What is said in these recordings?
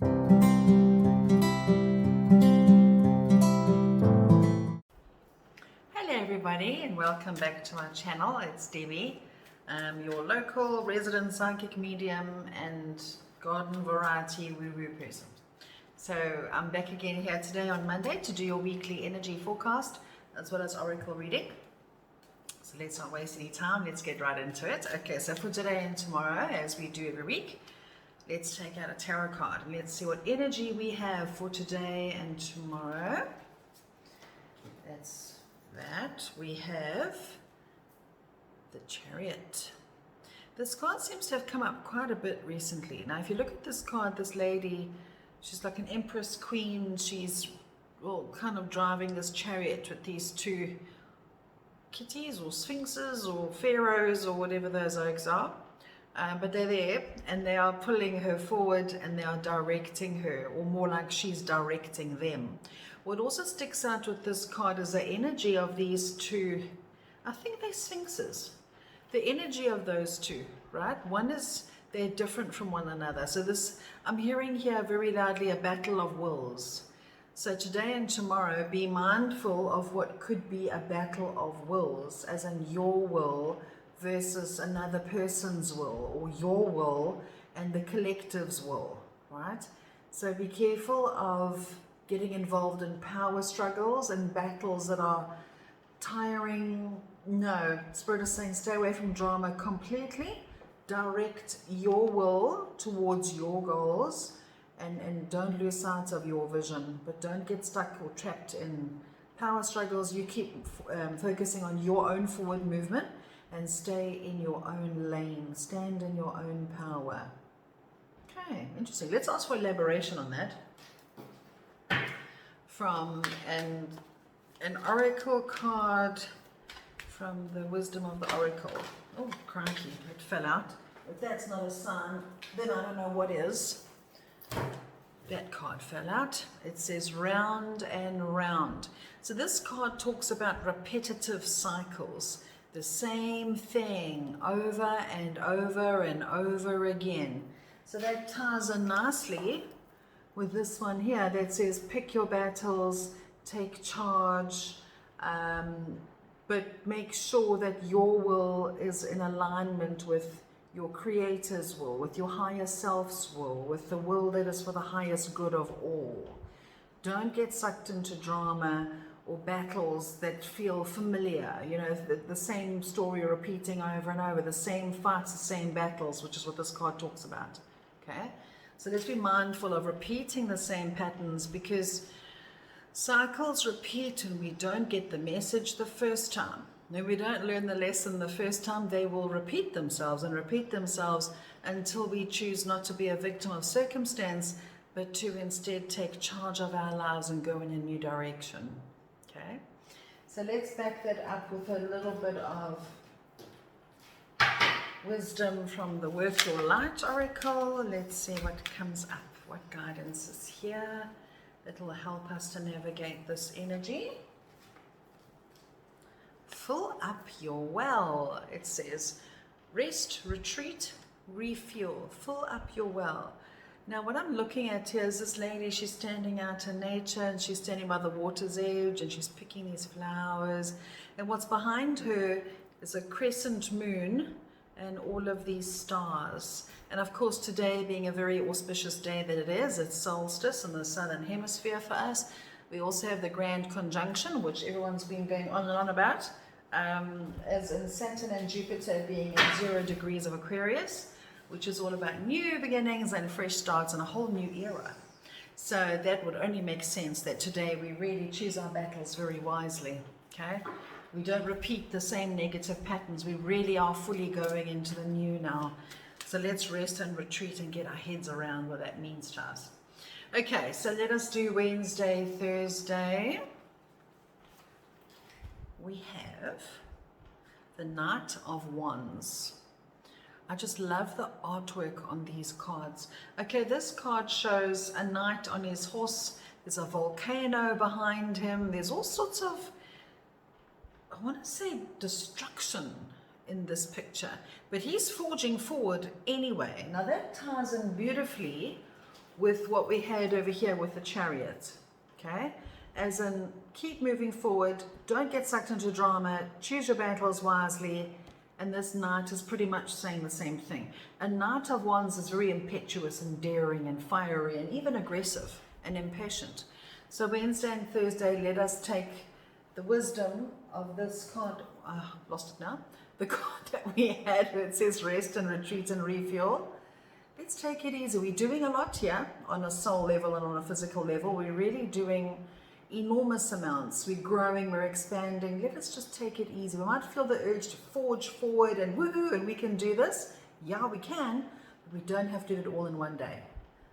Hello everybody and welcome back to our channel. It's Debbie, your local resident psychic medium and garden variety woo-woo person. So I'm back again here today on Monday to do your weekly energy forecast as well as oracle reading. So let's not waste any time, let's get right into it. Okay, so for today and tomorrow, as we do every week, let's take out a tarot card and let's see what energy we have for today and tomorrow. That's that. We have the Chariot. This card seems to have come up quite a bit recently. Now if you look at this card, this lady, she's like an empress queen. She's kind of driving this chariot with these two kitties or sphinxes or pharaohs or whatever those oaks are. But they're there and they are pulling her forward and they are directing her, or more like she's directing them. What also sticks out with this card is the energy of these two, I think they're sphinxes. The energy of those two, right? One is, they're different from one another. So this, I'm hearing here very loudly, a battle of wills. So today and tomorrow, be mindful of what could be a battle of wills, as in your will versus another person's will, or your will and the collective's will, right? So be careful of getting involved in power struggles and battles that are tiring. No, Spirit is saying stay away from drama completely. Direct your will towards your goals and don't lose sight of your vision, but don't get stuck or trapped in power struggles. You keep focusing on your own forward movement and stay in your own lane, stand in your own power. Okay, interesting. Let's ask for elaboration on that. From an oracle card from the Wisdom of the Oracle. Oh, crikey, it fell out. If that's not a sign, then I don't know what is. That card fell out. It says round and round. So this card talks about repetitive cycles. The same thing over and over and over again. So that ties in nicely with this one here that says pick your battles, take charge, but make sure that your will is in alignment with your creator's will, with your higher self's will, with the will that is for the highest good of all. Don't get sucked into drama or battles that feel familiar, you know, the same story repeating over and over, the same fights, the same battles, which is what this card talks about. Okay, so let's be mindful of repeating the same patterns, because cycles repeat and we don't get the message the first time. When we don't learn the lesson the first time, they will repeat themselves until we choose not to be a victim of circumstance, but to instead take charge of our lives and go in a new direction. Okay, so let's back that up with a little bit of wisdom from the Work Your Light Oracle. Let's see what comes up, what guidance is here that will help us to navigate this energy. Fill up your well. It says rest, retreat, refuel. Fill up your well. Now what I'm looking at here is this lady, she's standing out in nature and she's standing by the water's edge and she's picking these flowers, and what's behind her is a crescent moon and all of these stars. And of course today being a very auspicious day that it is, it's solstice in the southern hemisphere for us. We also have the grand conjunction, which everyone's been going on and on about, as in Saturn and Jupiter being in 0 degrees of Aquarius, which is all about new beginnings and fresh starts and a whole new era. So that would only make sense that today we really choose our battles very wisely, okay? We don't repeat the same negative patterns. We really are fully going into the new now. So let's rest and retreat and get our heads around what that means to us. Okay, so let us do Wednesday, Thursday. We have the Knight of Wands. I just love the artwork on these cards. Okay, this card shows a knight on his horse. There's a volcano behind him. There's all sorts of, I want to say, destruction in this picture. But he's forging forward anyway. Now that ties in beautifully with what we had over here with the Chariot, okay? As in, keep moving forward, don't get sucked into drama, choose your battles wisely, and this Knight is pretty much saying the same thing. A Knight of Wands is very impetuous and daring and fiery and even aggressive and impatient. So Wednesday and Thursday, let us take the wisdom of this card, lost it now, the card that we had where it says rest and retreat and refuel. Let's take it easy. We're doing a lot here on a soul level and on a physical level. We're really doing enormous amounts. We're growing, we're expanding. Let us just take it easy. We might feel the urge to forge forward and woohoo, and we can do this. Yeah, we can, but we don't have to do it all in one day.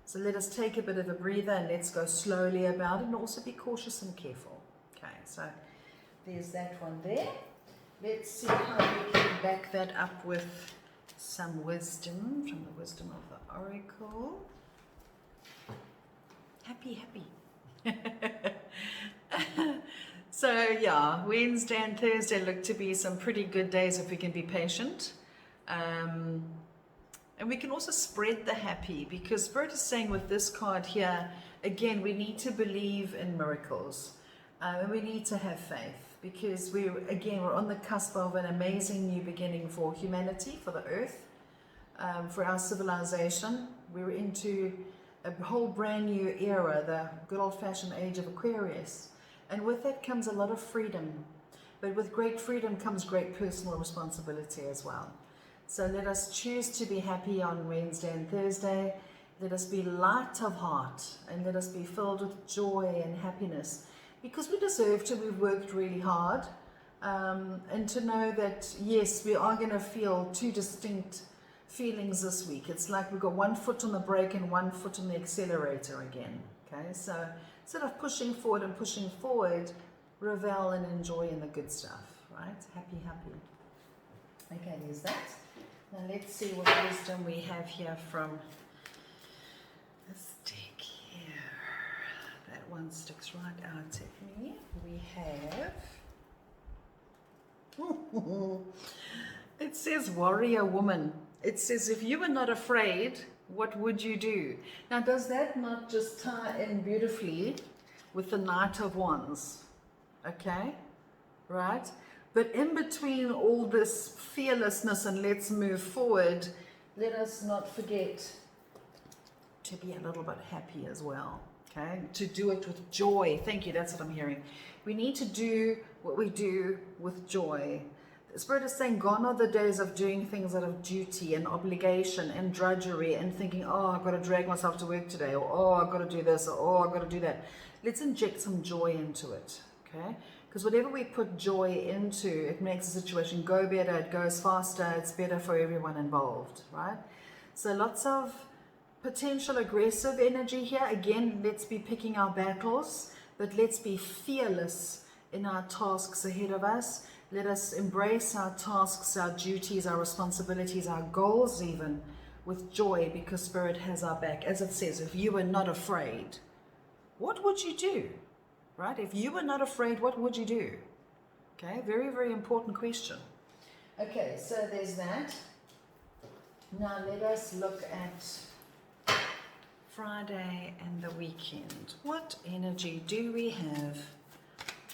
So let us take a bit of a breather and let's go slowly about it, and also be cautious and careful. Okay, so there's that one there. Let's see how we can back that up with some wisdom from the wisdom of the Oracle. Happy. So yeah, Wednesday and Thursday look to be some pretty good days if we can be patient. And we can also spread the happy, because Spirit is saying with this card here, again, we need to believe in miracles. And we need to have faith, because we're on the cusp of an amazing new beginning for humanity, for the earth, for our civilization. We're into a whole brand new era, the good old-fashioned age of Aquarius. And with that comes a lot of freedom. But with great freedom comes great personal responsibility as well. So let us choose to be happy on Wednesday and Thursday. Let us be light of heart, and let us be filled with joy and happiness, because we deserve to. We've worked really hard. And to know that, yes, we are going to feel two distinct feelings this week. It's like we've got one foot on the brake and one foot on the accelerator again. Okay, so instead of pushing forward, revel and enjoy in the good stuff, right? Happy. Okay, there's that. Now let's see what wisdom we have here from this deck here. That one sticks right out at me. We have it says warrior woman. It says, if you were not afraid, what would you do? Now, does that not just tie in beautifully with the Knight of Wands? Okay, right? But in between all this fearlessness and let's move forward, let us not forget to be a little bit happy as well. Okay, to do it with joy. Thank you, that's what I'm hearing. We need to do what we do with joy. The Spirit is saying, gone are the days of doing things out of duty and obligation and drudgery and thinking, oh, I've got to drag myself to work today, or oh, I've got to do this, or oh, I've got to do that. Let's inject some joy into it, okay? Because whatever we put joy into, it makes the situation go better, it goes faster, it's better for everyone involved, right? So lots of potential aggressive energy here. Again, let's be picking our battles, but let's be fearless in our tasks ahead of us. Let us embrace our tasks, our duties, our responsibilities, our goals even, with joy, because Spirit has our back. As it says, if you were not afraid, what would you do? Right? If you were not afraid, what would you do? Okay, very, very important question. Okay, so there's that. Now let us look at Friday and the weekend. What energy do we have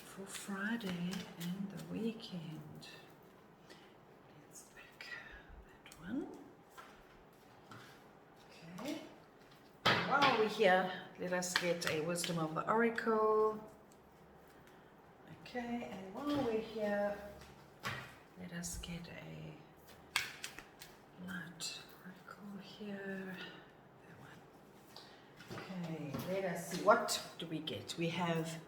for Friday and the weekend? Let's pick that one. Okay. While we're here, let us get a wisdom of the Oracle. Okay, and while we're here, let us get a light oracle here. That one. Okay, let us see. What do we get? We have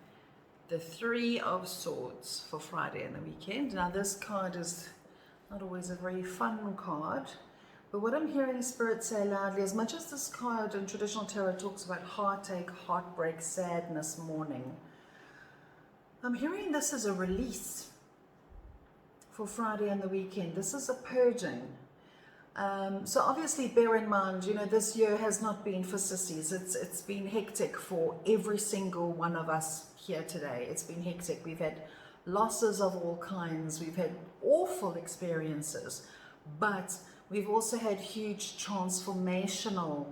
the Three of Swords for Friday and the weekend. Now this card is not always a very fun card, but what I'm hearing Spirit say loudly, as much as this card in traditional tarot talks about heartache, heartbreak, sadness, mourning, I'm hearing this as a release for Friday and the weekend. This is a purging. So obviously bear in mind, you know, this year has not been for sissies. It's been hectic for every single one of us here today. It's been hectic. We've had losses of all kinds. We've had awful experiences, but we've also had huge transformational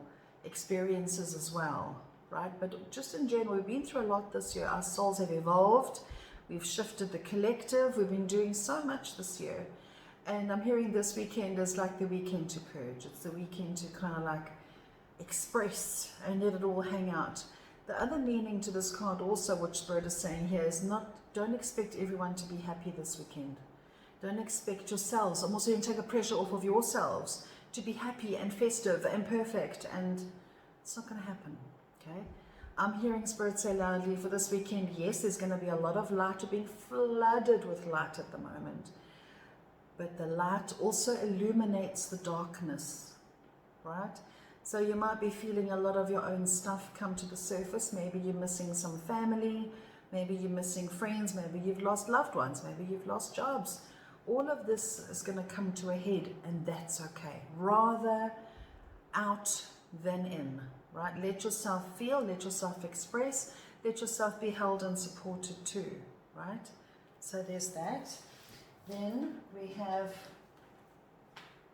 experiences as well, right? But just in general, we've been through a lot this year. Our souls have evolved. We've shifted the collective. We've been doing so much this year. And I'm hearing this weekend is like the weekend to purge. It's the weekend to kind of like express and let it all hang out. The other meaning to this card also, which Spirit is saying here, is don't expect everyone to be happy this weekend. Don't expect yourselves, I'm also going to take the pressure off of yourselves, to be happy and festive and perfect, and it's not going to happen, okay? I'm hearing Spirit say loudly for this weekend, yes, there's going to be a lot of light. You're being flooded with light at the moment. But the light also illuminates the darkness, right? So you might be feeling a lot of your own stuff come to the surface. Maybe you're missing some family, maybe you're missing friends, maybe you've lost loved ones, maybe you've lost jobs. All of this is going to come to a head, and that's okay. Rather out than in, right? Let yourself feel, let yourself express, let yourself be held and supported too, right? So there's that. Then we have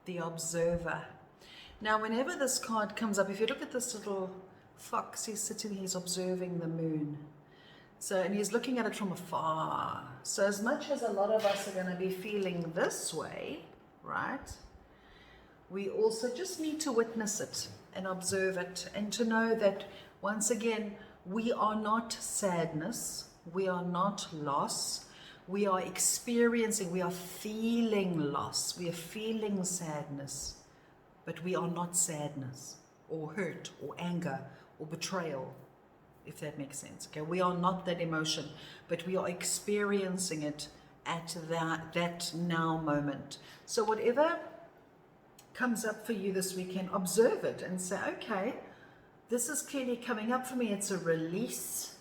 the observer. Now, whenever this card comes up, if you look at this little fox, he's sitting, he's observing the moon. So, and he's looking at it from afar. So as much as a lot of us are going to be feeling this way, right, we also just need to witness it and observe it, and to know that, once again, we are not sadness, we are not loss, we are experiencing, we are feeling loss, we are feeling sadness, but we are not sadness or hurt or anger or betrayal, if that makes sense. Okay, we are not that emotion, but we are experiencing it at that now moment. So whatever comes up for you this weekend, observe it and say, okay, this is clearly coming up for me. It's a release,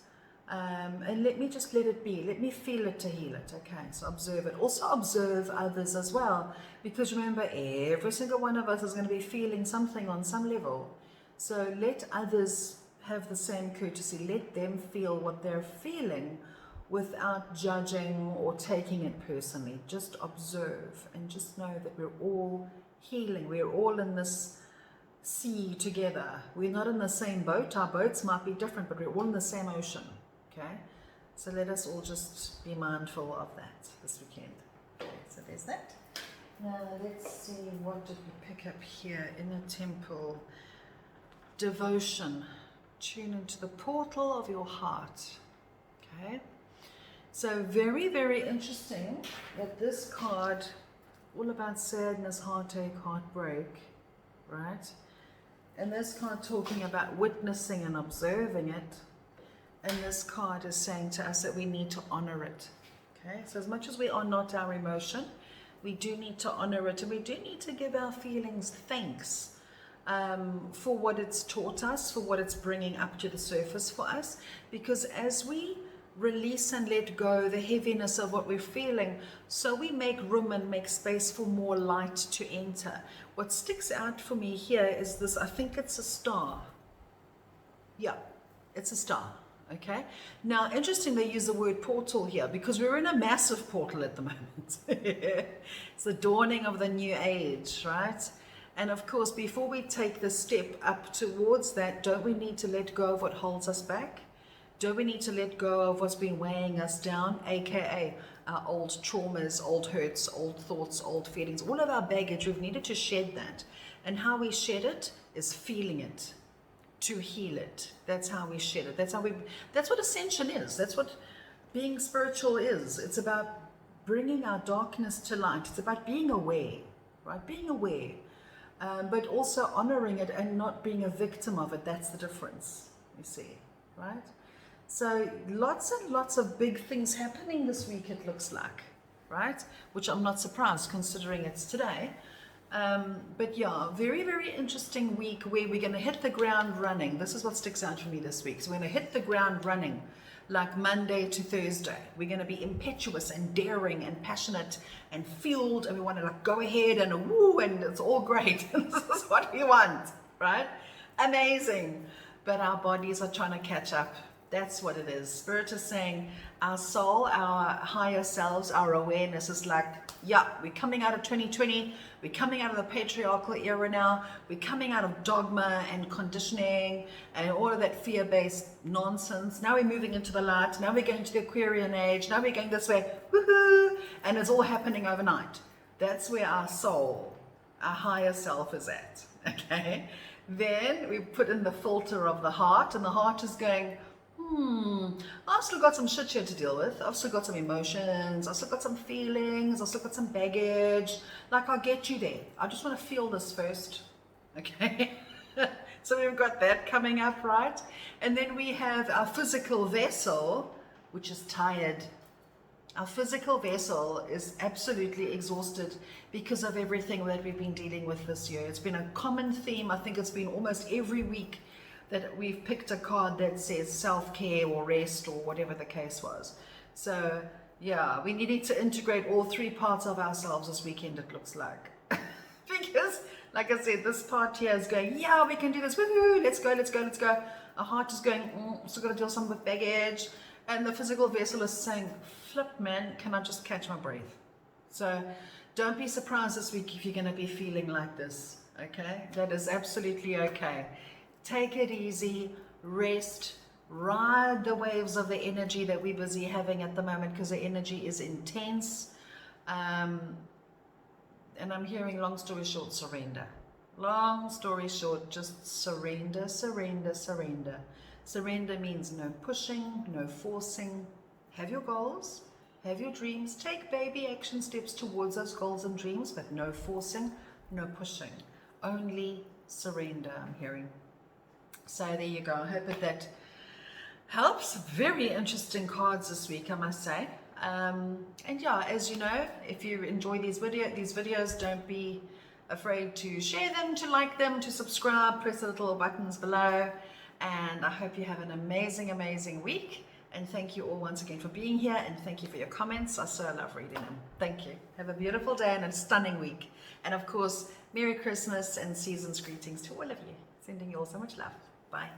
and let me just let it be. Let me feel it to heal it. Okay, so observe it. Also observe others as well, because remember, every single one of us is going to be feeling something on some level. So let others have the same courtesy. Let them feel what they're feeling without judging or taking it personally. Just observe and just know that we're all healing. We're all in this sea together. We're not in the same boat. Our boats might be different, but we're all in the same ocean. Okay? So let us all just be mindful of that this weekend. Okay, so there's that. Now let's see, what did we pick up here? Inner temple, devotion. Tune into the portal of your heart. Okay, so very, very interesting that this card, all about sadness, heartache, heartbreak, right? And this card talking about witnessing and observing it. And this card is saying to us that we need to honor it. Okay, so as much as we are not our emotion, we do need to honor it, and we do need to give our feelings thanks for what it's taught us, for what it's bringing up to the surface for us. Because as we release and let go the heaviness of what we're feeling, so we make room and make space for more light to enter. What sticks out for me here is this, I think it's a star. Yeah, it's a star. Okay, now interesting they use the word portal here, because we're in a massive portal at the moment. It's the dawning of the new age, right? And of course, before we take the step up towards that, don't we need to let go of what holds us back? Don't we need to let go of what's been weighing us down, aka our old traumas, old hurts, old thoughts, old feelings, all of our baggage? We've needed to shed that. And how we shed it is feeling it, to heal it. That's how we shed it. That's what ascension is. That's what being spiritual is. It's about bringing our darkness to light. It's about being aware, right? Being aware. But also honoring it and not being a victim of it. That's the difference, you see, right? So lots and lots of big things happening this week, it looks like, right? Which I'm not surprised, considering it's today. But yeah, very, very interesting week where we're going to hit the ground running. This is what sticks out for me this week. So we're going to hit the ground running like Monday to Thursday. We're going to be impetuous and daring and passionate and fueled, and we want to like go ahead and woo, and it's all great. This is what we want, right? Amazing. But our bodies are trying to catch up, That's what it is. Spirit is saying our soul, our higher selves, our awareness is like, yeah, we're coming out of 2020. We're coming out of the patriarchal era now. We're coming out of dogma and conditioning and all of that fear-based nonsense. Now we're moving into the light. Now we're going to the Aquarian age. Now we're going this way. Woohoo! And it's all happening overnight. That's where our soul, our higher self is at. Okay? Then we put in the filter of the heart, and the heart is going, I've still got some shit here to deal with. I've still got some emotions. I've still got some feelings. I've still got some baggage. Like, I'll get you there. I just want to feel this first. Okay? So we've got that coming up, right? And then we have our physical vessel, which is tired. Our physical vessel is absolutely exhausted because of everything that we've been dealing with this year. It's been a common theme. I think it's been almost every week that we've picked a card that says self-care or rest or whatever the case was. So yeah, we needed to integrate all three parts of ourselves this weekend, it looks like. Because like I said, this part here is going, yeah, we can do this, woohoo, let's go, let's go, let's go. Our heart is going, still got to deal some with baggage. And the physical vessel is saying, flip man, can I just catch my breath? So don't be surprised this week if you're going to be feeling like this, okay? That is absolutely okay. Take it easy, rest, ride the waves of the energy that we're busy having at the moment, because the energy is intense. And I'm hearing, long story short, surrender. Long story short, just surrender, surrender, surrender. Surrender means no pushing, no forcing. Have your goals, have your dreams, take baby action steps towards those goals and dreams, but no forcing, no pushing. Only surrender, I'm hearing. So there you go. I hope that helps. Very interesting cards this week, I must say. And yeah, as you know, if you enjoy these videos, don't be afraid to share them, to like them, to subscribe, press the little buttons below. And I hope you have an amazing, amazing week. And thank you all once again for being here. And thank you for your comments. I so love reading them. Thank you. Have a beautiful day and a stunning week. And of course, Merry Christmas and season's greetings to all of you. Sending you all so much love. Bye.